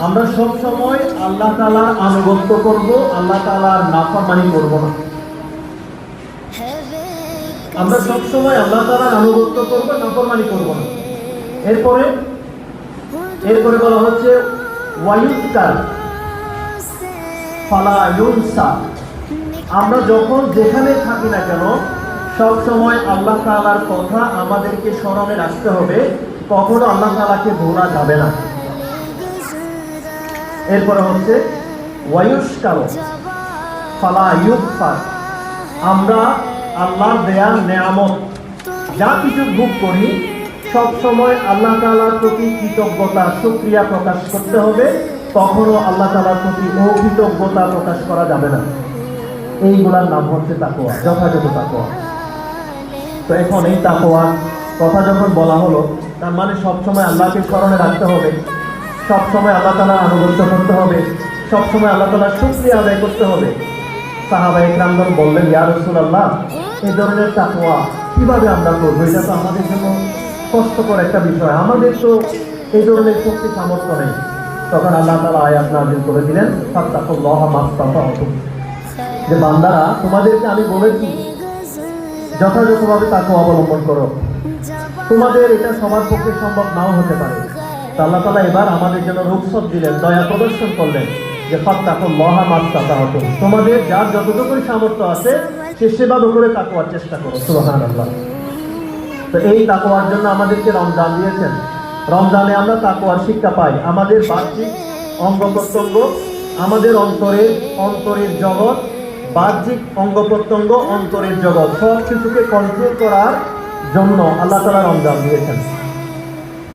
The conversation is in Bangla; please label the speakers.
Speaker 1: আমরা সব সময় আল্লাহ তাআলার আনুগত্য করব, আল্লাহ তাআলার নাফরমানি করব না। আমরা সব সময় আল্লাহ তাআলার আনুগত্য করব, নাফরমানি করব না। এরপরে বলা হচ্ছে ওয়ায়ুৎকার ফালা ইউনসা। আমরা যখন যেখানে থাকি না কেন সব সময় আল্লাহ তাআলার কথা আমাদেরকে স্মরণে রাখতে হবে, কখনো আল্লাহ তাআলাকে ভোলা যাবে না। এরপরে হচ্ছে ওয়ায়ুশকার ফালা ইউকফার। আমরা আল্লাহর দেয়া নেয়ামত যা কিছু ভোগ করি সব সময় আল্লাহ তাআলার প্রতি কৃতজ্ঞতা শুকরিয়া প্রকাশ করতে হবে, কখনো আল্লাহ তাআলার প্রতি অকৃতজ্ঞতা প্রকাশ করা যাবে না। এইগুলার নাম হচ্ছে তাকওয়া, যথাযথ তাকওয়া। তো এখন এই তাকওয়ার কথা যখন বলা হলো, তার মানে সবসময় আল্লাহকে স্মরণে রাখতে হবে, সবসময় আল্লাহ তাআলার আনুগত্য করতে হবে, সবসময় আল্লাহ তাআলার শুকরিয়া আদায় করতে হবে। সাহাবায়ে কেরামগণ বললেন, ইয়া রাসূলুল্লাহ, এই ধরনের তাকওয়া কিভাবে আমরা করবো? এটা তো আমাদের জন্য কষ্টকর একটা বিষয়, আমাদের তো এই ধরনের শক্তি সামর্থ্য নেই। তখন আল্লাহ তাআলা আয়াত নাযিল করে দিলেন, ফাত্তাকুল্লাহা মাসতাতা'তুম, যে বান্দারা তোমাদেরকে আমি বলেছি যথাযথভাবে তাকওয়া অবলম্বন করো। তোমাদের এটা সবার পক্ষে সম্ভব নাও হতে পারে। আল্লাহ তাআলা এবার আমাদের জন্য রুখসত দিলেন, দয়া প্রদর্শন করলেন যে ফাত্তাকুল্লাহা মাসতাতা'তুম, তোমাদের যার যতটুকু সামর্থ্য আছে সে সেভাবে করে তাকওয়ার চেষ্টা করো। সুবহানাল্লাহ। তো এই তাকওয়ার জন্য আমাদেরকে রমজান দিয়েছেন। রমজানে আমরা তাকওয়ার শিক্ষা পাই। আমাদের বাহ্যিক অঙ্গ প্রত্যঙ্গ, আমাদের অন্তরের জগৎ, বাহ্যিক অঙ্গ প্রত্যঙ্গ, অন্তরের জগৎ, সব কিছুকে কন্ট্রোল করার জন্য আল্লাহ তাআলা রমজান দিয়েছেন।